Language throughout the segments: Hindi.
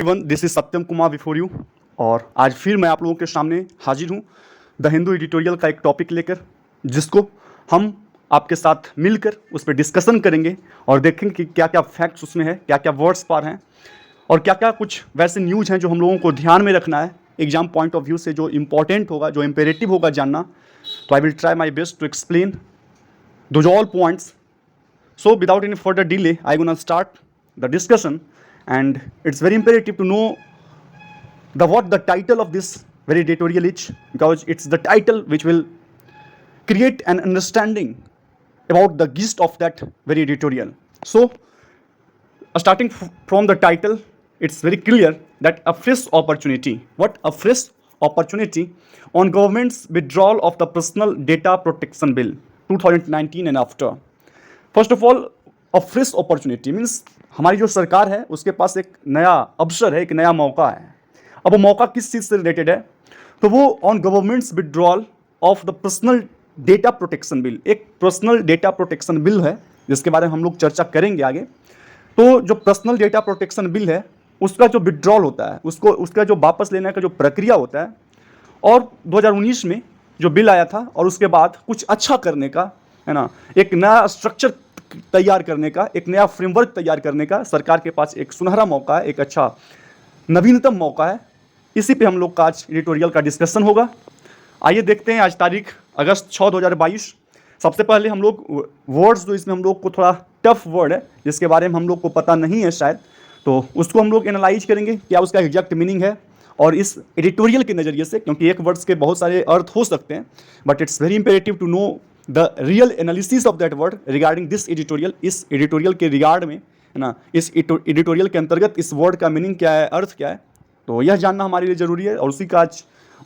Everyone, this is Satyam Kumar before you. और आज फिर मैं आप लोगों के सामने हाजिर हूँ द हिंदू एडिटोरियल का एक टॉपिक लेकर, जिसको हम आपके साथ मिलकर उस पर डिस्कशन करेंगे और देखेंगे कि क्या क्या फैक्ट्स उसमें है, क्या क्या वर्ड्स पार हैं और क्या क्या कुछ वैसे न्यूज़ हैं जो हम लोगों को ध्यान में रखना है एग्जाम पॉइंट ऑफ व्यू से, जो इंपॉर्टेंट होगा, जो इम्पेरेटिव होगा जानना। तो I will try my best to explain those all points. So without any further delay, I'm gonna start the discussion, and it's very imperative to know what the title of this very editorial is, because it's the title which will create an understanding about the gist of that very editorial. So starting from the title, it's very clear that a fresh opportunity. What a fresh opportunity on government's withdrawal of the Personal Data Protection Bill 2019 and after. First of all, a fresh opportunity means हमारी जो सरकार है उसके पास एक नया अवसर है, एक नया मौका है. अब वो मौका किस चीज़ से रिलेटेड है? तो वो on governments withdrawal of the personal data protection bill. एक पर्सनल डेटा प्रोटेक्शन बिल है जिसके बारे में हम लोग चर्चा करेंगे आगे. तो जो पर्सनल डेटा प्रोटेक्शन बिल है उसका जो विड्रॉल होता है, उसका जो वापस लेने का जो प्रक्रिया होता है, और 2019 में जो बिल आया था और उसके बाद कुछ अच्छा करने का, है ना, एक नया स्ट्रक्चर तैयार करने का, एक नया फ्रेमवर्क तैयार करने का सरकार के पास एक सुनहरा मौका है, एक अच्छा नवीनतम मौका है. इसी पे हम लोग का आज एडिटोरियल का डिस्कशन होगा. आइए देखते हैं. आज तारीख अगस्त 6, 2022. सबसे पहले हम लोग वर्ड्स, जो इसमें हम लोग को थोड़ा टफ वर्ड है जिसके बारे में हम लोग को पता नहीं है शायद, तो उसको हम लोग एनालाइज करेंगे क्या उसका एग्जैक्ट मीनिंग है. और इस एडिटोरियल के नज़रिए से, क्योंकि एक वर्ड्स के बहुत सारे अर्थ हो सकते हैं, but it's very imperative to know the real analysis of that word regarding this editorial. इस एडिटोरियल के रिगार्ड में, है ना, इस एडिटोरियल के अंतर्गत इस वर्ड का मीनिंग क्या है, अर्थ क्या है, तो यह जानना हमारे लिए ज़रूरी है. और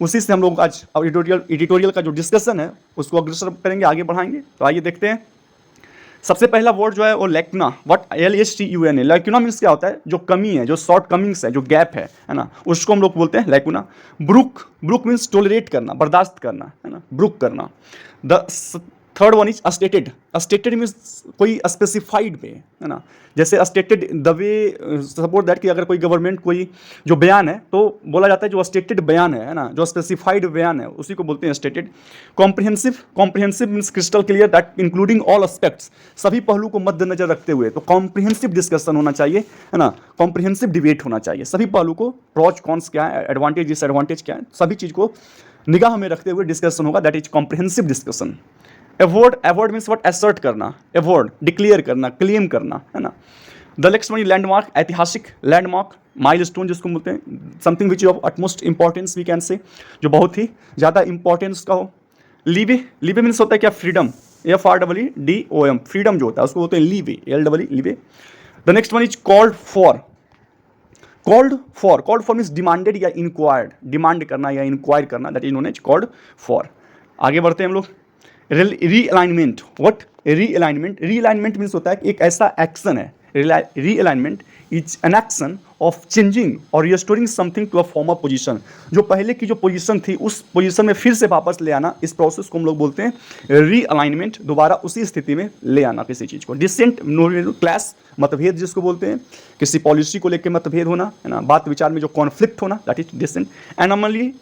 उसी से हम लोग आज एडिटोरियल का जो डिस्कशन है उसको अग्रसर करेंगे, आगे बढ़ाएंगे. तो आइए देखते हैं. सबसे पहला वर्ड जो है वो lacuna. What LACUNA. Lacuna means क्या होता है? जो कमी है, जो शॉर्ट कमिंग्स है, जो गैप है ना, उसको हम लोग बोलते हैं लैक्यूना. ब्रुक मीन्स टोलरेट करना, बर्दाश्त करना, है ना, ब्रुक करना. The third one is a stated means कोई स्पेसिफाइड वे, है ना. जैसे a stated the way, suppose that कि अगर कोई गवर्नमेंट कोई जो बयान है तो बोला जाता है जो स्टेटेड बयान है ना, जो स्पेसिफाइड बयान है उसी को बोलते हैं stated. Comprehensive means crystal clear, that including all aspects, सभी पहलू को मद्देनजर रखते हुए. तो कॉम्प्रिहेंसिव डिस्कशन होना चाहिए, है ना, कॉम्प्रिहेंसिव डिबेट होना चाहिए. सभी पहलू को, प्रोज कॉन्स क्या है, एडवांटेज डिसएडवांटेज क्या है, सभी चीज़ को निगाह में रखते हुए डिस्कशन होगा. That is comprehensive discussion. Avowed means what? Assert करना, एवॉर्ड डिक्लेयर करना, क्लेम करना, है ना. द नेक्स्ट वन लैंडमार्क, ऐतिहासिक लैंडमार्क, माइलस्टोन जिसको बोलते हैं, something which of utmost importance we can say, जो बहुत ही ज़्यादा इंपॉर्टेंस का हो. लीवे मीन्स होता है क्या? फ्रीडम, FREEDOM, फ्रीडम जो होता है उसको बोलते हैं leeway, leeway. The next one is called for means demanded या इंक्वायर्ड, डिमांड करना या इंक्वायर करना, that is known as called for. आगे बढ़ते हैं हम लोग. रीअलाइनमेंट. व्हाट? रीअलाइनमेंट मीन्स होता है कि एक ऐसा एक्शन है. Realignment is an action of changing और restoring something to a former position. जो पहले की जो पोजीशन थी उस पोजीशन में फिर से वापस ले आना, इस प्रोसेस को हम लोग बोलते हैं रीअलाइनमेंट. दोबारा उसी स्थिति में ले आना किसी चीज़ को. डिसेंट, क्लैश, मतभेद जिसको बोलते हैं, किसी पॉलिसी को लेकर मतभेद होना, है ना, बात विचार में जो कॉन्फ्लिक्ट होना, दैट इज डिसेंट. एनोमली,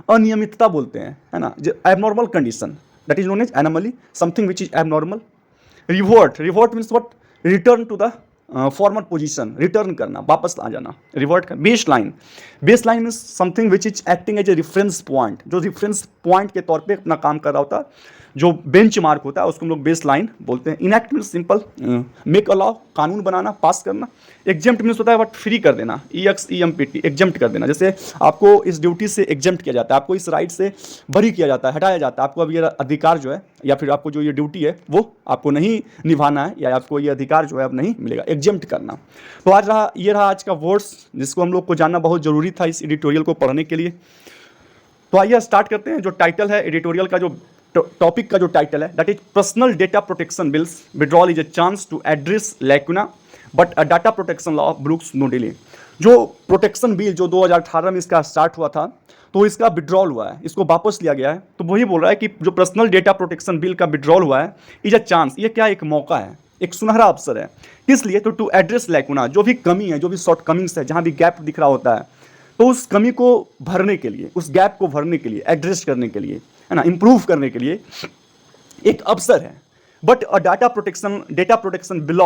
अनियमितता बोलते हैं, है ना, abnormal condition, that is known as anomaly, something which is abnormal. Revert means what? Return to the former position, return करना, वापस आ जाना, रिवर्ट कर. Baseline means something which is acting as a reference point, जो रेफरेंस पॉइंट के तौर पे अपना काम कर रहा होता है, जो बेंच मार्क होता है उसको हम लोग बेस लाइन बोलते हैं. Enact means simple, make a law, कानून बनाना, पास करना. एग्जेम्प्ट मीन्स होता है बट फ्री कर देना, EXEMPT, एग्जेम्प्ट कर देना. जैसे आपको इस ड्यूटी से एग्जेम्प्ट किया जाता है, आपको इस राइट से बरी किया जाता है, हटाया जाता है, आपको अब ये अधिकार जो है या फिर आपको जो ये ड्यूटी है वो आपको नहीं निभाना है, या आपको ये अधिकार जो है अब नहीं मिलेगा, एग्जेम्प्ट करना. तो ये रहा आज का वर्ड्स जिसको हम लोग को जानना बहुत ज़रूरी था इस एडिटोरियल को पढ़ने के लिए. तो आइए स्टार्ट करते हैं. जो टाइटल है एडिटोरियल का, जो टॉपिक का जो टाइटल है, that is personal data protection bill's withdrawal is a chance to address lacuna but a data protection law brooks no delay. जो प्रोटेक्शन बिल जो 2018 में इसका स्टार्ट हुआ था, तो इसका विड्रॉल हुआ है, इसको वापस लिया गया है. तो वही बोल रहा है कि जो पर्सनल डेटा प्रोटेक्शन बिल का विड्रॉल हुआ है इज अ चांस, ये क्या एक मौका है, एक सुनहरा अवसर है। किस लिए? तो टू एड्रेस लैकुना, जो भी कमी है, जो भी शॉर्ट कमिंग्स है, जहाँ भी गैप दिख रहा होता है, तो उस कमी को भरने के लिए, उस गैप को भरने के लिए, एड्रेस करने के लिए, है ना, इंप्रूव करने के लिए एक अवसर है। बट डाटा प्रोटेक्शन बिल,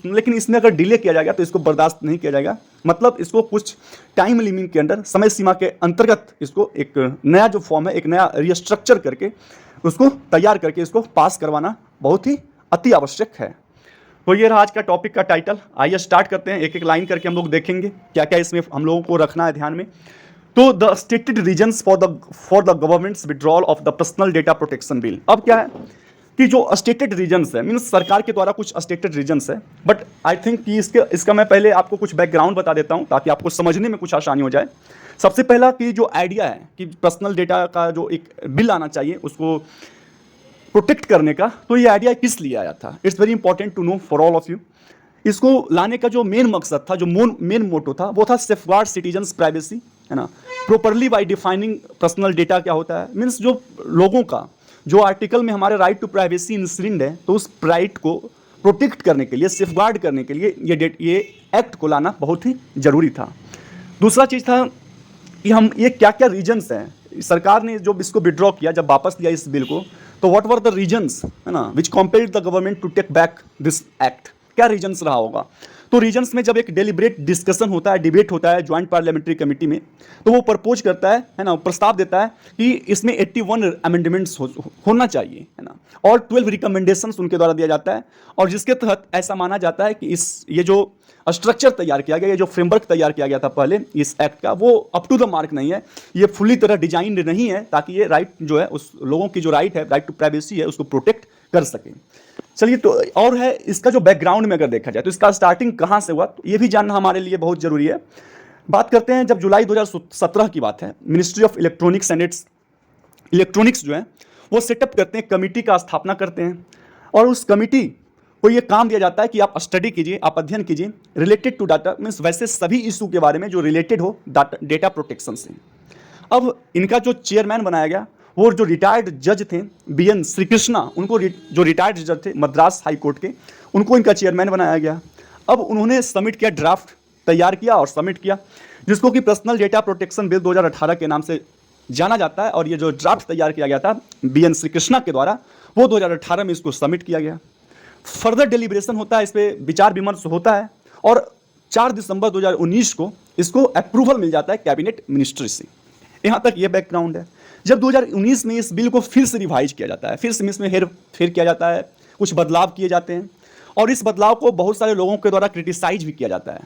लेकिन इसमें अगर डिले किया जाएगा तो इसको बर्दाश्त नहीं किया जाएगा। मतलब इसको कुछ टाइम लिमिट के अंदर, समय सीमा के अंतर्गत इसको एक नया जो फॉर्म है, एक नया रिस्ट्रक्चर करके उसको तैयार करके इसको पास करवाना बहुत ही अति आवश्यक है। तो ये रहा आज का टॉपिक का टाइटल। आइए स्टार्ट करते हैं, एक एक लाइन करके हम लोग देखेंगे क्या क्या इसमें हम लोगों को रखना है ध्यान में। तो the stated reasons for the government's withdrawal of the personal data protection bill. अब क्या है कि जो स्टेटेड रीजन्स है, मीन्स सरकार के द्वारा कुछ स्टेटेड रीजन्स है, बट आई थिंक कि इसका मैं पहले आपको कुछ बैकग्राउंड बता देता हूं ताकि आपको समझने में कुछ आसानी हो जाए। सबसे पहला कि जो आइडिया है कि पर्सनल डेटा का जो एक बिल आना चाहिए उसको प्रोटेक्ट करने का, तो ये आइडिया किस लिए आया था? It's very important to know for all of you. इसको लाने का जो मेन मकसद था, जो मेन मोटो था, वो था सेफगार्ड सिटीजन्स प्राइवेसी, है ना, properly bye defining personal data क्या होता है। मीन्स जो लोगों का जो आर्टिकल में हमारे राइट टू प्राइवेसी इंश्रिंड है, तो उस राइट को प्रोटेक्ट करने के लिए, सेफगार्ड करने के लिए ये एक्ट को लाना बहुत ही जरूरी था। दूसरा चीज़ था कि हम ये क्या क्या रीजन्स हैं, सरकार ने जो इसको विड्रॉ किया, जब वापस लिया इस बिल को, तो व्हाट वर द रीजन्स, है ना, which compelled the government to take back this act. क्या रीजन्स रहा होगा? तो रीजन्स में जब एक डेलिब्रेट डिस्कशन होता है, डिबेट होता है ज्वाइंट पार्लियामेंट्री कमेटी में, तो वो प्रपोज करता है ना, प्रस्ताव देता है कि इसमें 81 अमेंडमेंट्स होना चाहिए, है ना, और 12 रिकमेंडेशंस उनके द्वारा दिया जाता है, और जिसके तहत ऐसा माना जाता है कि ये जो स्ट्रक्चर तैयार किया गया, ये जो फ्रेमवर्क तैयार किया गया था पहले इस एक्ट का, वो अप टू द मार्क नहीं है, ये फुली तरह डिजाइंड नहीं है ताकि ये राइट जो है, उस लोगों की जो राइट है, राइट टू प्राइवेसी है, उसको प्रोटेक्ट कर सके। चलिए, तो और है इसका जो बैकग्राउंड में अगर देखा जाए तो इसका स्टार्टिंग कहाँ से हुआ, तो ये भी जानना हमारे लिए बहुत जरूरी है। बात करते हैं, जब जुलाई 2017 की बात है, ministry of electronics and electronics जो है वो सेटअप करते हैं, कमिटी का स्थापना करते हैं, और उस कमिटी को ये काम दिया जाता है कि आप स्टडी कीजिए, आप अध्ययन कीजिए रिलेटेड टू डाटा, मीन्स वैसे सभी इशू के बारे में जो रिलेटेड हो डेटा प्रोटेक्शन से। अब इनका जो चेयरमैन बनाया गया, वो जो रिटायर्ड जज थे BN श्रीकृष्णा, उनको जो रिटायर्ड जज थे मद्रास हाई कोर्ट के, उनको इनका चेयरमैन बनाया गया। अब उन्होंने सबमिट किया, ड्राफ्ट तैयार किया और सबमिट किया, जिसको कि पर्सनल डेटा प्रोटेक्शन बिल 2018 के नाम से जाना जाता है। और ये जो ड्राफ्ट तैयार किया गया था BN श्रीकृष्णा के द्वारा, वो 2018 में इसको सबमिट किया गया। फर्दर डिलीब्रेशन होता है, इस पर विचार विमर्श होता है, और 4 दिसंबर 2019 को इसको अप्रूवल मिल जाता है कैबिनेट मिनिस्ट्री से। यहाँ तक ये बैकग्राउंड है। जब 2019 में इस बिल को फिर से रिवाइज किया जाता है, फिर से इसमें हेर फेर किया जाता है, कुछ बदलाव किए जाते हैं, और इस बदलाव को बहुत सारे लोगों के द्वारा क्रिटिसाइज भी किया जाता है।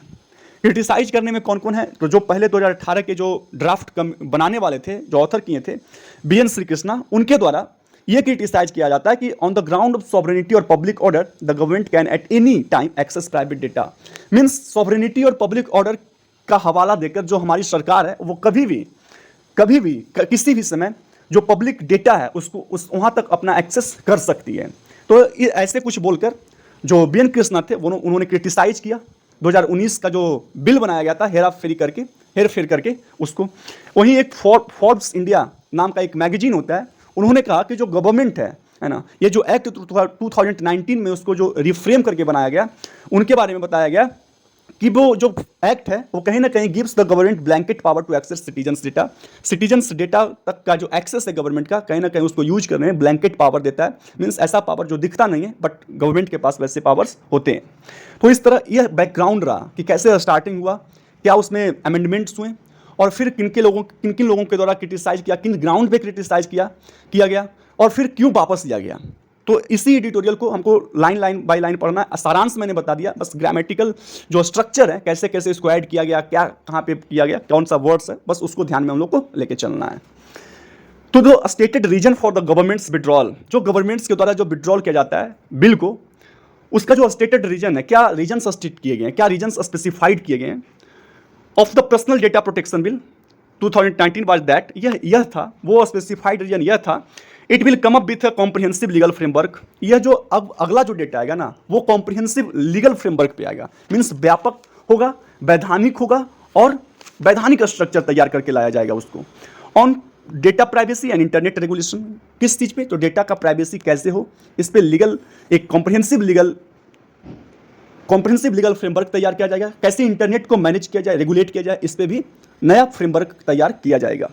क्रिटिसाइज करने में कौन कौन है? तो जो पहले 2018 के जो ड्राफ्ट बनाने वाले थे, जो ऑथर किए थे BN श्रीकृष्णा, उनके द्वारा ये क्रिटिसाइज किया जाता है कि on the ground of sovereignty और public order the government can at any time access private data. Means sovereignty और पब्लिक ऑर्डर का हवाला देकर जो हमारी सरकार है, वो कभी भी किसी भी समय जो पब्लिक डेटा है उसको वहाँ तक अपना एक्सेस कर सकती है। तो ऐसे कुछ बोलकर जो BN कृष्णा थे, उन्होंने क्रिटिसाइज किया 2019 का जो बिल बनाया गया था, हेर फेर करके उसको। वहीं एक फोर्ब्स इंडिया नाम का एक मैगजीन होता है, उन्होंने कहा कि जो गवर्नमेंट है ना, ये जो एक्ट 2019 में उसको जो रिफ्रेम करके बनाया गया, उनके बारे में बताया गया कि वो जो एक्ट है वो कहीं ना कहीं gives the government blanket power to access citizens data तक का जो एक्सेस है गवर्नमेंट का, कहीं ना कहीं उसको यूज करने में ब्लैंकेट पावर देता है। मीन्स ऐसा पावर जो दिखता नहीं है, बट गवर्नमेंट के पास वैसे पावर्स होते हैं। तो इस तरह यह बैकग्राउंड रहा कि कैसे स्टार्टिंग हुआ, क्या उसमें अमेंडमेंट्स हुए, और फिर किन किन लोगों के द्वारा क्रिटिसाइज किया, किन ग्राउंड पे क्रिटिसाइज किया गया, और फिर क्यों वापस लिया गया। तो इसी एडिटोरियल को हमको लाइन बाय लाइन पढ़ना है। सारांश मैंने बता दिया, बस ग्रामेटिकल जो स्ट्रक्चर है, कैसे कैसे इसको ऐड किया गया, क्या कहाँ पे किया गया, कौन सा वर्ड्स है, बस उसको ध्यान में हम लोग को लेके चलना है। तो जो stated reason for the government's withdrawal, जो गवर्नमेंट्स के द्वारा जो विड्रॉल किया जाता है बिल को, उसका जो स्टेटेड रीजन है, क्या रीजन स्टेट किए गए हैं, क्या रीजन स्पेसिफाइड किए गए हैं of the personal data protection bill 2019 was that, यह था वो स्पेसिफाइड रीजन, यह था it will come up with a comprehensive legal framework. यह जो अब अगला जो डेटा आएगा ना, वो कॉम्प्रिहेंसिव लीगल फ्रेमवर्क पे आएगा। मीन्स व्यापक होगा, वैधानिक होगा, और वैधानिक स्ट्रक्चर तैयार करके लाया जाएगा उसको। On data privacy and internet regulation, किस चीज़ पे? तो डेटा का प्राइवेसी कैसे हो, इस पर लीगल एक comprehensive legal comprehensive legal framework तैयार किया जाएगा, कैसे इंटरनेट को मैनेज किया जाए, रेगुलेट किया जाए, इस पर भी नया फ्रेमवर्क तैयार किया जाएगा।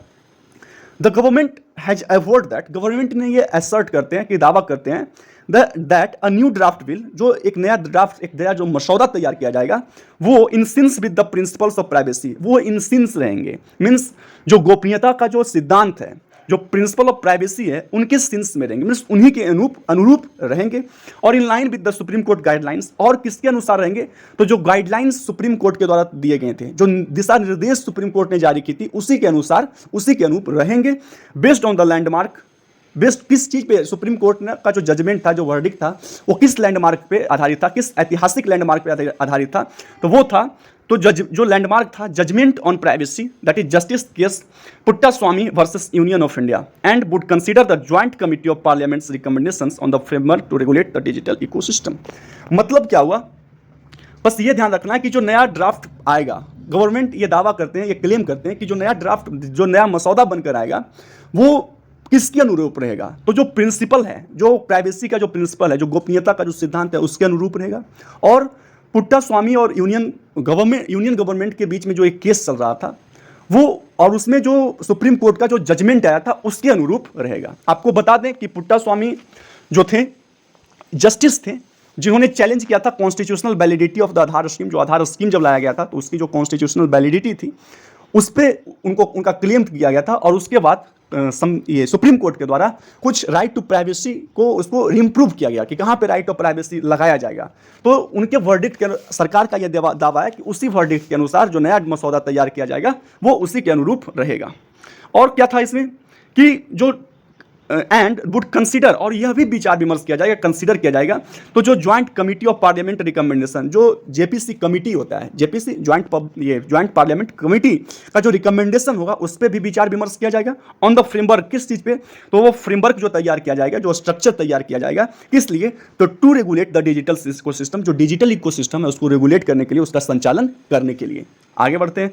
The government has award that, government ने ये असर्ट करते हैं कि दावा करते हैं that a new draft bill, जो एक नया ड्राफ्ट, एक नया जो मसौदा तैयार किया जाएगा, वो in sync with the principles of privacy, वो इन सिंस रहेंगे, मीन्स जो गोपनीयता का जो सिद्धांत है, जो प्रिंसिपल ऑफ प्राइवेसी है, उनके सिंस में रहेंगे, मीन्स उन्हीं के अनुरूप रहेंगे, और in line with the supreme court guidelines, और किसके अनुसार रहेंगे, तो जो गाइडलाइंस सुप्रीम कोर्ट के द्वारा दिए गए थे, जो दिशा निर्देश सुप्रीम कोर्ट ने जारी की थी, उसी के अनुसार, उसी के अनुरूप रहेंगे। Based on the landmark, based किस चीज पे सुप्रीम कोर्ट ने का जो जजमेंट था, जो वर्डिक्ट था, वो किस लैंडमार्क पे आधारित था, किस ऐतिहासिक लैंडमार्क पे आधारित था, तो वो था, तो जो लैंडमार्क था judgement on privacy, that is justice case Puttaswamy versus Union of India, and would consider the joint committee of parliament's recommendations on the framework to regulate the digital ecosystem. मतलब क्या हुआ, बस ये ध्यान रखना है कि जो नया ड्राफ्ट आएगा, गवर्नमेंट ये दावा करते हैं, ये क्लेम करते हैं कि जो नया ड्राफ्ट, जो नया मसौदा बनकर आएगा, वो किसके अनुरूप रहेगा, तो जो प्रिंसिपल है, जो प्राइवेसी का जो प्रिंसिपल है, जो गोपनीयता का जो सिद्धांत है, उसके अनुरूप रहेगा। और पुट्टास्वामी और यूनियन गवर्नमेंट के बीच में जो एक केस चल रहा था, वो, और उसमें जो सुप्रीम कोर्ट का जो जजमेंट आया था, उसके अनुरूप रहेगा। आपको बता दें कि पुट्टास्वामी जो थे, जस्टिस थे, जिन्होंने चैलेंज किया था constitutional validity of the Aadhaar scheme, जो आधार स्कीम जब लाया गया था, तो उसकी जो कॉन्स्टिट्यूशनल वैलिडिटी थी, उस पर उनका क्लेम किया गया था, और उसके बाद ये सुप्रीम कोर्ट के द्वारा कुछ राइट टू प्राइवेसी को, उसको इम्प्रूव किया गया कि कहाँ पे राइट टू प्राइवेसी लगाया जाएगा। तो उनके वर्डिक्ट के, सरकार का यह दावा है कि उसी वर्डिक्ट के अनुसार जो नया मसौदा तैयार किया जाएगा, वो उसी के अनुरूप रहेगा। और क्या था इसमें कि जो एंड वुड कंसीडर, और यह भी विचार विमर्श किया जाएगा, कंसीडर किया जाएगा, तो जो joint committee of parliament recommendation, जो जेपीसी कमिटी होता है, जेपीसी ज्वाइंट पार्लियामेंट कमिटी का जो रिकमेंडेशन होगा, उस पर भी विचार विमर्श किया जाएगा। ऑन द फ्रेमवर्क, किस चीज़ पे, तो वो फ्रेमवर्क जो तैयार किया जाएगा, जो स्ट्रक्चर तैयार किया जाएगा, किस लिए, तो to regulate the digital ecosystem, जो डिजिटल इकोसिस्टम है उसको रेगुलेट करने के लिए, उसका संचालन करने के लिए। आगे बढ़ते हैं।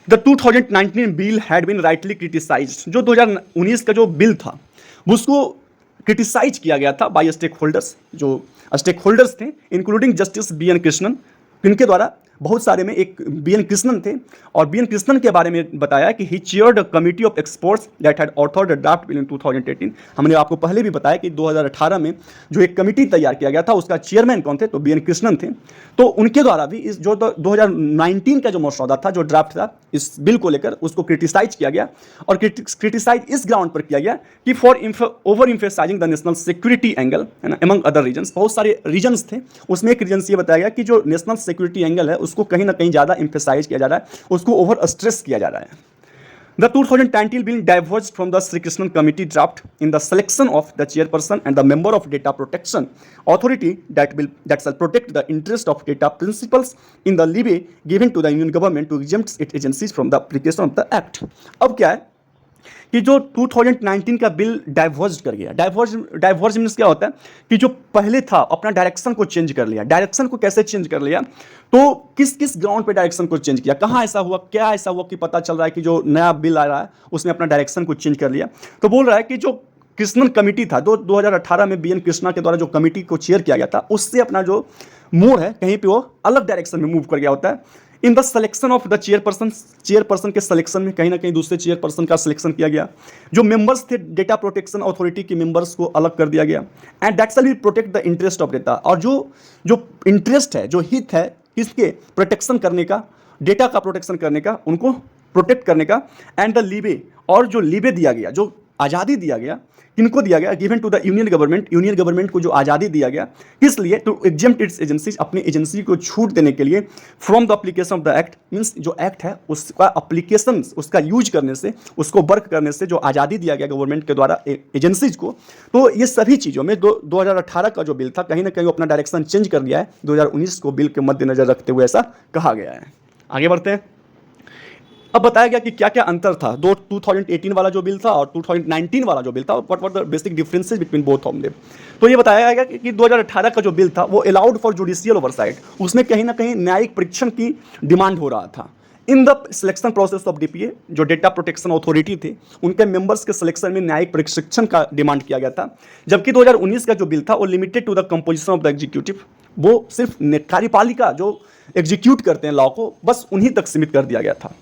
The 2019 bill had been rightly criticised, जो 2019 का जो बिल था, उसको क्रिटिसाइज किया गया था बाय स्टेक होल्डर्स, जो स्टेक होल्डर्स थे, इंक्लूडिंग जस्टिस BN कृष्णन, इनके द्वारा बहुत सारे में एक BN कृष्णन थे, और BN कृष्णन के बारे में बताया कि he chaired committee of experts that had authored draft bill in 2018। हमने आपको पहले भी बताया कि 2018 में जो एक कमिटी तैयार किया गया था, उसका चेयरमैन कौन थे, तो BN कृष्णन थे। तो उनके द्वारा भी इस जो 2019 का जो मसौदा था, जो ड्राफ्ट था इस बिल को लेकर, उसको क्रिटिसाइज किया गया, और क्रिटिसाइज इस ग्राउंड पर किया गया कि for over emphasising the national security angle, है ना, एमंग अदर रीजन्स, बहुत सारे रीजन्स थे, उसमें एक रीजन ये बताया गया कि जो नेशनल सिक्योरिटी एंगल है, उसको कहीं ना कहीं ज़्यादा एम्फेसाइज किया जा रहा है, उसको ओवर स्ट्रेस किया जा रहा है। The 2019 bill diverged from the Sri Krishnan Committee draft in the selection of the chairperson and the member of Data Protection Authority that shall protect the interest of data principals in the leeway given to the Union government to exempt its agencies from the application of the act. अब क्या है कि जो 2019 का बिल डाइवर्ज कर गया, डाइवर्ज मीन्स क्या होता है कि जो पहले था अपना डायरेक्शन को चेंज कर लिया। डायरेक्शन को कैसे चेंज कर लिया, तो किस किस ग्राउंड पे डायरेक्शन को चेंज किया, कहाँ ऐसा हुआ, क्या ऐसा हुआ कि पता चल रहा है कि जो नया बिल आ रहा है उसमें अपना डायरेक्शन को चेंज कर लिया। तो बोल रहा है कि जो कृष्णन कमिटी था, 2018 में BN कृष्णा के द्वारा जो कमिटी को चेयर किया गया था, उससे अपना जो मोड है कहीं पे वो अलग डायरेक्शन में मूव कर गया होता है। In the selection of the chairperson के सिलेक्शन में कहीं ना कहीं दूसरे चेयरपर्सन का सिलेक्शन किया गया। जो मेंबर्स थे डेटा प्रोटेक्शन अथॉरिटी के मेंबर्स को अलग कर दिया गया। And that shall be protect the interest of data, और जो इंटरेस्ट है, जो हित है किसके प्रोटेक्शन करने का, डेटा का प्रोटेक्शन करने का, उनको प्रोटेक्ट करने का। एंड द लीवे, और जो लीवे दिया गया, जो आज़ादी दिया गया, किनको दिया गया, given to the union government को जो आज़ादी दिया गया, किस लिए, टू एग्जेम्प्ट इट्स एजेंसीज, अपनी एजेंसी को छूट देने के लिए, from the application of the act, means जो एक्ट है उसका एप्लीकेशन, उसका यूज करने से, उसको वर्क करने से जो आज़ादी दिया गया गवर्नमेंट के द्वारा एजेंसीज को। तो ये सभी चीज़ों में 2018 का जो बिल था, कहीं ना कहीं अपना डायरेक्शन चेंज कर दिया है, 2019 को बिल के मद्देनजर रखते हुए ऐसा कहा गया है। आगे बढ़ते हैं। अब बताया गया कि क्या क्या अंतर था 2018 वाला जो बिल था और 2019 वाला जो बिल था, what were the basic differences between both of them. तो ये बताया गया कि 2018 का जो बिल था वो अलाउड फॉर जुडिशियल ओवरसाइट, उसमें कहीं ना कहीं न्यायिक परीक्षण की डिमांड हो रहा था। In the selection process of DPA, जो डेटा प्रोटेक्शन अथॉरिटी थे, उनके मेंबर्स के सिलेक्शन में न्यायिक प्रशिक्षण का डिमांड किया गया था। जबकि 2019 का जो बिल था वो limited to the composition of the executive, वो सिर्फ कार्यपालिका जो एग्जीक्यूट करते हैं लॉ को, बस उन्हीं तक सीमित कर दिया गया था।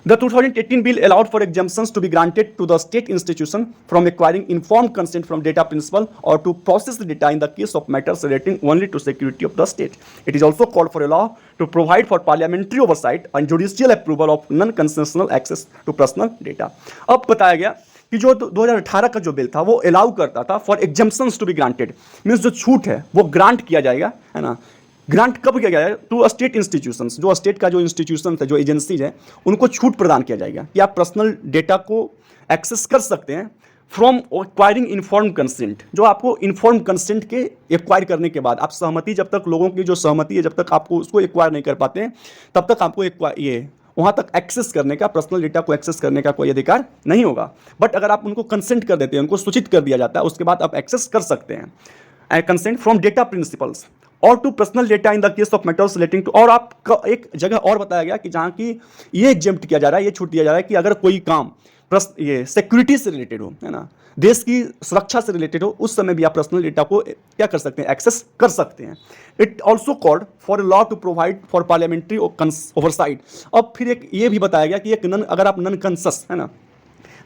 The 2018 bill allowed for exemptions to be granted to the state institution from acquiring informed consent from data principal or to process the data in the case of matters relating only to security of the state. It is also called for a law to provide for parliamentary oversight and judicial approval of non-consensual access to personal data. अब बताया गया कि जो 2018 का जो बिल था वो अलाउ करता था for exemptions to be granted, means जो छूट है वो ग्रांट किया जाएगा, है ना। ग्रांट कब किया गया है? टू स्टेट इंस्टीट्यूशंस, जो स्टेट का जो इंस्टीट्यूशन है, जो एजेंसीज है, उनको छूट प्रदान किया जाएगा कि आप पर्सनल डेटा को एक्सेस कर सकते हैं फ्रॉम एक्वायरिंग इन्फॉर्म कंसेंट। जो आपको इन्फॉर्म कंसेंट के एक्वायर करने के बाद, आप सहमति, जब तक लोगों की जो सहमति है, जब तक आपको उसको एक्वायर नहीं कर पाते हैं, तब तक आपको ये वहाँ तक एक्सेस करने का, पर्सनल डेटा को एक्सेस करने का कोई अधिकार नहीं होगा। बट अगर आप उनको कंसेंट कर देते हैं, उनको सूचित कर दिया जाता है, उसके बाद आप एक्सेस कर सकते हैं। कंसेंट फ्रॉम डेटा प्रिंसिपल्स और to personal data in the case of matters relating to, और आपका एक जगह और बताया गया कि जहाँ की ये एग्जेम्प्ट किया जा रहा है, ये छूट दिया जा रहा है कि अगर कोई काम ये सिक्योरिटी से रिलेटेड हो, है ना, देश की सुरक्षा से रिलेटेड हो, उस समय भी आप पर्सनल डेटा को क्या कर सकते हैं? एक्सेस कर सकते हैं। It also called for a law to provide for parliamentary oversight. अब फिर एक ये भी बताया गया कि एक अगर आप नॉन कंसस, है ना,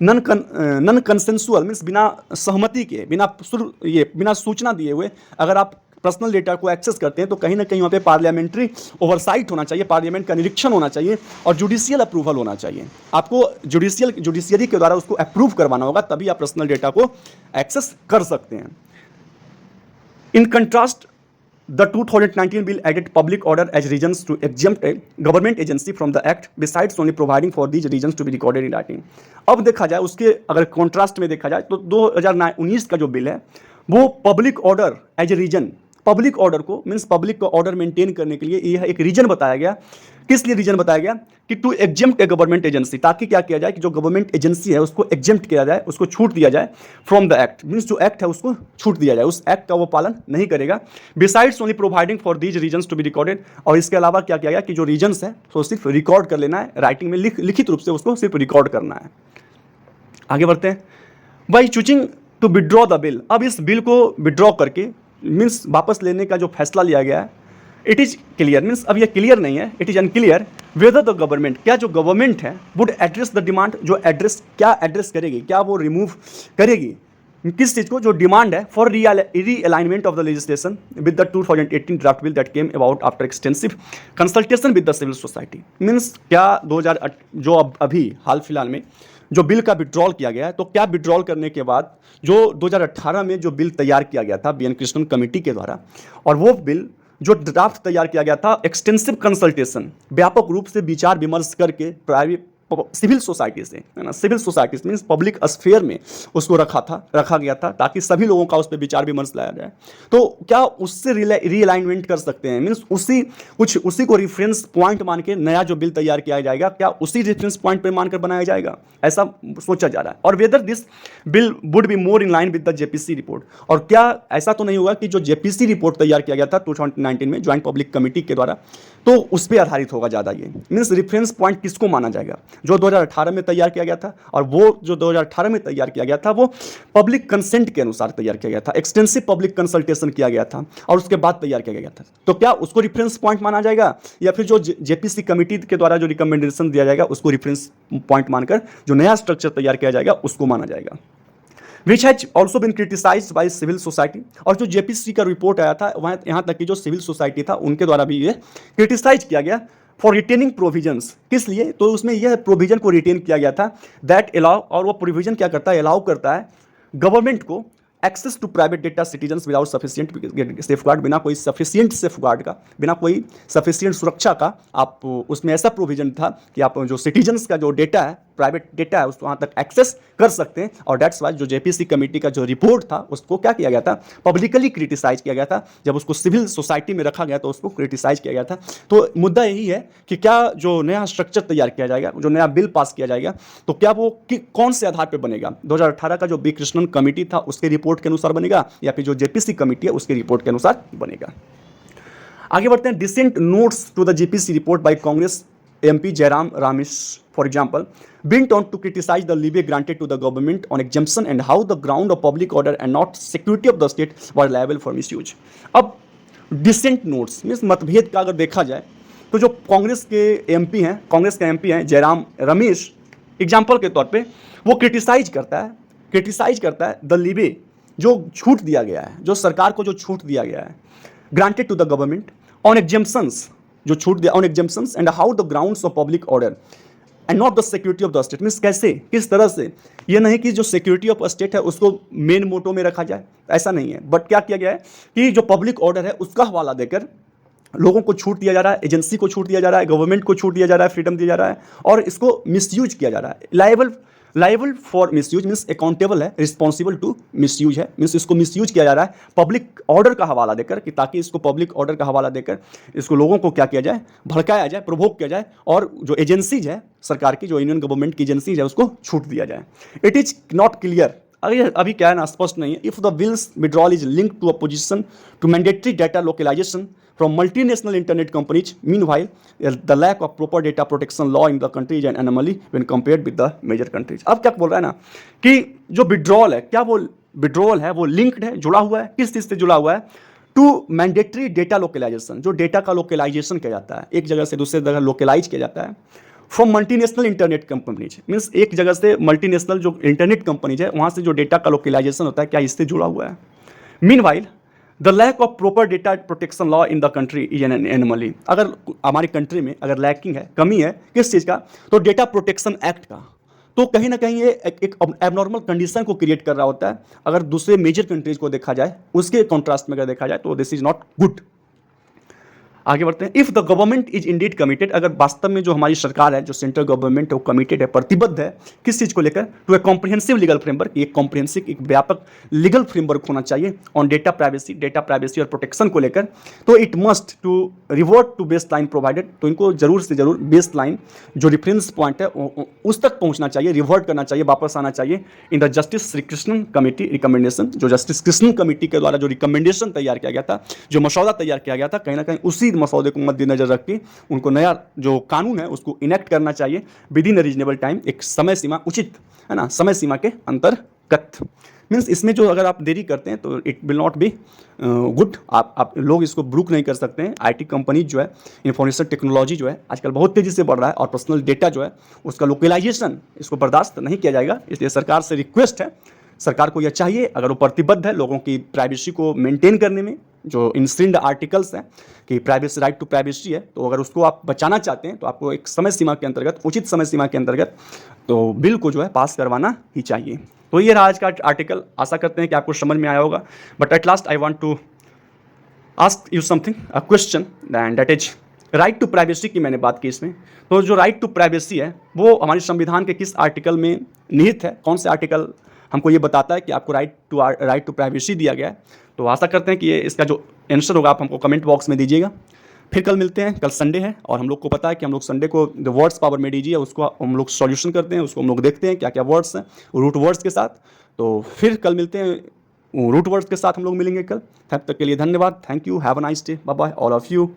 नॉन कंसेंसुअल मीन्स बिना सहमति के, बिना सूचना दिए हुए अगर आप पर्सनल डेटा को एक्सेस करते हैं, तो कहीं ना कहीं वहाँ पे पार्लियामेंट्री ओवरसाइट होना चाहिए, पार्लियामेंट का निरीक्षण होना चाहिए और जुडिशियल अप्रूवल होना चाहिए। आपको जुडिशियरी के द्वारा उसको अप्रूव करवाना होगा, तभी आप पर्सनल डेटा को एक्सेस कर सकते हैं। In contrast, the 2019 bill added public order as reasons to exempt a government agency from the act, besides only providing for these reasons to be recorded in writing. अब देखा जाए, उसके अगर कॉन्ट्रास्ट में देखा जाए तो 2019 का जो बिल है वो public order as a reason, public order को मीन्स पब्लिक का ऑर्डर मेंटेन करने के लिए यह एक रीजन बताया गया। किस लिए रीजन बताया गया? कि to exempt a government agency, ताकि क्या किया जाए कि जो गवर्नमेंट एजेंसी है उसको एग्जेम्प्ट किया जाए, उसको छूट दिया जाए फ्रॉम द एक्ट, मीन्स जो एक्ट है उसको छूट दिया जाए, उस एक्ट का वो पालन नहीं करेगा। Besides only providing for these reasons to be recorded, और इसके अलावा क्या किया गया कि जो रीजन्स है तो सिर्फ रिकॉर्ड कर लेना है, राइटिंग में लिखित रूप से उसको सिर्फ रिकॉर्ड करना है। आगे बढ़ते हैं। By choosing to withdraw the bill, अब इस बिल को विड्रॉ करके मीन्स वापस लेने का जो फैसला लिया गया है, इट इज क्लियर, मीन्स अब ये क्लियर नहीं है, it is unclear whether the government, क्या जो गवर्नमेंट है वुड एड्रेस द डिमांड, जो एड्रेस क्या एड्रेस करेगी, क्या वो रिमूव करेगी किस चीज़ को, जो डिमांड है for realignment of the legislation with the 2018 draft bill that came about after extensive consultation with the civil society. Means क्या 2000 जो अभी हाल फिलहाल में जो बिल का विड्रॉल किया गया है, तो क्या विड्रॉल करने के बाद जो 2018 में जो बिल तैयार किया गया था बीएन कृष्णन कमेटी के द्वारा, और वो बिल जो ड्राफ्ट तैयार किया गया था एक्सटेंसिव कंसल्टेशन, व्यापक रूप से विचार विमर्श करके प्राइवेट सिविल सोसाइटी से, है ना, civil society means public sphere में उसको रखा गया था ताकि सभी लोगों का उस पर विचार विमर्श लाया जाए। तो क्या उससे रीअलाइनमेंट कर सकते हैं, मीन्स उसी को रिफरेंस पॉइंट मान के नया जो बिल तैयार किया जाएगा, क्या उसी रेफरेंस पॉइंट पर मानकर बनाया जाएगा, ऐसा सोचा जा रहा है। और whether this bill would be more in line with the JPC report, और क्या ऐसा तो नहीं होगा कि जो जेपीसी रिपोर्ट तैयार किया गया था 2019 में ज्वाइंट पब्लिक कमेटी के द्वारा, तो उस पर आधारित होगा ज़्यादा ये, मीन्स रेफरेंस पॉइंट किसको माना जाएगा, जो 2018 में तैयार किया गया था, और वो जो 2018 में तैयार किया गया था वो पब्लिक कंसेंट के अनुसार तैयार किया गया था, एक्सटेंसिव पब्लिक कंसल्टेशन किया गया था और उसके बाद तैयार किया गया था। तो क्या उसको रेफरेंस पॉइंट माना जाएगा, या फिर जो जेपीसी कमेटी के द्वारा जो रिकमेंडेशन दिया जाएगा उसको रेफरेंस पॉइंट मानकर जो नया स्ट्रक्चर तैयार किया जाएगा उसको माना जाएगा। Which has also been criticised by civil society, और जो जेपीसी का रिपोर्ट आया था वहाँ यहाँ तक कि जो सिविल सोसाइटी था उनके द्वारा भी ये क्रिटिसाइज किया गया फॉर रिटेनिंग प्रोविजंस। किस लिए? तो उसमें यह प्रोविजन को रिटेन किया गया था दैट अलाउ, और वो प्रोविजन क्या करता है, अलाउ करता है गवर्नमेंट को access to private data citizens without sufficient safeguard, बिना कोई सफिशिएंट सेफगार्ड का, बिना कोई सफिशिएंट सुरक्षा का, आप उसमें ऐसा प्रोविजन था कि आप जो सिटीजन्स का जो डेटा है, प्राइवेट डेटा है, उसको वहाँ तक एक्सेस कर सकते हैं। और डेट्स वाई जो जेपीसी कमेटी का जो रिपोर्ट था उसको क्या किया गया था, पब्लिकली क्रिटिसाइज किया गया था। जब उसको सिविल सोसाइटी में रखा गया तो उसको क्रिटिसाइज किया गया था। तो मुद्दा यही है कि क्या जो नया स्ट्रक्चर तैयार किया जाएगा, जो नया बिल पास किया जाएगा, तो क्या वो कौन से आधार पर बनेगा, 2018 का जो बी कृष्णन कमेटी था उसके रिपोर्ट के अनुसार बनेगा, या फिर जो जेपीसी कमेटी है उसके रिपोर्ट के अनुसार बनेगा। आगे बढ़ते हैं। Dissent notes to the JPC report by Congress MP Jairam Ramesh, for example, bent on to criticize the leeway granted to the government on exemption and how the ground of public order and not security of the state were liable for misuse. अब डिसेंट नोट्स मीन्स मतभेद का अगर देखा जाए तो जो कांग्रेस के एमपी हैं, कांग्रेस का एमपी हैं जयराम रमेश, एग्जाम्पल के तौर पे वो क्रिटिसाइज करता है द लीवे, जो छूट दिया गया है, जो सरकार को जो छूट दिया गया है, granted to the government on exemptions, जो छूट दिया on exemptions and how the grounds of public order and not the security of the state. Means कैसे, किस तरह से, ये नहीं कि जो सिक्योरिटी ऑफ स्टेट है उसको मेन मोटो में रखा जाए, ऐसा नहीं है, बट क्या किया गया है कि जो पब्लिक ऑर्डर है उसका हवाला देकर लोगों को छूट दिया जा रहा है, एजेंसी को छूट दिया जा रहा है, गवर्नमेंट को छूट दिया जा रहा है, फ्रीडम दिया जा रहा है, और इसको मिसयूज किया जा रहा है। Liable for misuse means accountable है, रिस्पॉन्सिबल टू मिसयूज है, मीन्स इसको मिसयूज किया जा रहा है पब्लिक ऑर्डर का हवाला देकर, कि ताकि इसको पब्लिक ऑर्डर का हवाला देकर इसको लोगों को क्या किया जाए, भड़काया जाए, प्रोवोक किया जाए, और जो एजेंसीज है सरकार की, जो यूनियन गवर्नमेंट की एजेंसीज है उसको छूट दिया जाए। इट इज नॉट क्लियर, अभी क्या है ना, स्पष्ट नहीं है। If the bill's withdrawal is linked to opposition to mandatory data localisation from multinational internet companies, meanwhile the lack of proper data protection law in the country is an anomaly when compared with the major countries। अब क्या बोल रहा है ना कि जो विड्रॉल है, क्या वो विड्रॉल है वो लिंक्ड है, जुड़ा हुआ है, किस चीज़ से जुड़ा हुआ है, टू मैंडेटरी डेटा लोकलाइजेशन, जो डेटा का लोकलाइजेशन किया जाता है, एक जगह से दूसरे जगह लोकलाइज किया जाता है, from multinational internet companies, means एक जगह से मल्टीनेशनल जो इंटरनेट कंपनीज है वहाँ से जो डेटा का लोकलाइजेशन होता है, क्या इससे जुड़ा हुआ है। Meanwhile the lack of proper data protection law in the country is an anomaly. अगर हमारी कंट्री में अगर लैकिंग है, कमी है किस चीज़ का, तो डेटा प्रोटेक्शन एक्ट का, तो कहीं ना कहीं ये एक एबनॉर्मल कंडीशन को क्रिएट कर रहा होता है। अगर दूसरे मेजर कंट्रीज को देखा जाए, उसके कॉन्ट्रास्ट में अगर देखा जाए तो दिस इज नॉट गुड। आगे बढ़ते हैं। If the government is Indeed committed, अगर वास्तव में जो हमारी सरकार है, जो सेंट्रल गवर्नमेंट है, वो कमिटेड है, प्रतिबद्ध है, किस चीज़ को लेकर, to a comprehensive legal framework, एक कॉम्प्रिहेंसिव, एक व्यापक लीगल फ्रेमवर्क होना चाहिए ऑन डेटा प्राइवेसी और प्रोटेक्शन को लेकर, तो it must to revert to baseline provided, तो इनको जरूर से जरूर बेस लाइन जो रेफरेंस पॉइंट है उस तक पहुंचना चाहिए, रिवर्ट करना चाहिए, वापस आना चाहिए in the justice Shri Krishnan committee recommendation, जो जस्टिस कृष्णन कमेटी के द्वारा जो रिकमेंडेशन तैयार किया गया था, जो मसौदा तैयार किया गया था, कहीं ना कहीं उसी मसौदे को मद्देनजर रख के उनको नया जो कानून है उसको इनेक्ट करना चाहिए विद इन रीजनेबल टाइम, एक समय सीमा उचित है ना, समय सीमा के अंतर्गत। मीन्स इसमें जो अगर आप देरी करते हैं तो it will not be good, आप लोग इसको ब्रूक नहीं कर सकते हैं। आईटी कंपनी जो है, इंफॉर्मेशन टेक्नोलॉजी जो है आजकल बहुत तेज़ी से बढ़ रहा है, और पर्सनल डेटा जो है उसका लोकलाइजेशन इसको बर्दाश्त नहीं किया जाएगा। इसलिए सरकार से रिक्वेस्ट है, सरकार को यह चाहिए, अगर वो प्रतिबद्ध है लोगों की प्राइवेसी को मेंटेन करने में, जो इंस्ट्रिंड आर्टिकल्स हैं कि प्राइवेसी, राइट टू प्राइवेसी है, तो अगर उसको आप बचाना चाहते हैं तो आपको एक समय सीमा के अंतर्गत, उचित समय सीमा के अंतर्गत तो बिल को जो है पास करवाना ही चाहिए। तो ये रहा आज का आर्टिकल, आशा करते हैं कि आपको समझ में आया होगा। But at last I want to ask you something, a question, and that is right to privacy की मैंने बात की इसमें। तो जो राइट टू प्राइवेसी है वो हमारे संविधान के किस आर्टिकल में निहित है, कौन से आर्टिकल हमको ये बताता है कि आपको राइट टू प्राइवेसी दिया गया है। तो आशा करते हैं कि ये इसका जो आंसर होगा आप हमको कमेंट बॉक्स में दीजिएगा। फिर कल मिलते हैं, कल संडे है और हम लोग को पता है कि हम लोग संडे को द वर्ड्स पावर में दीजिए, उसको हम लोग सॉल्यूशन करते हैं, उसको हम लोग देखते हैं क्या क्या वर्ड्स हैं रूट वर्ड्स के साथ। तो फिर कल मिलते हैं रूट वर्ड्स के साथ, हम लोग मिलेंगे कल। तब तक के लिए धन्यवाद, thank you, have a nice day, bye bye all of you.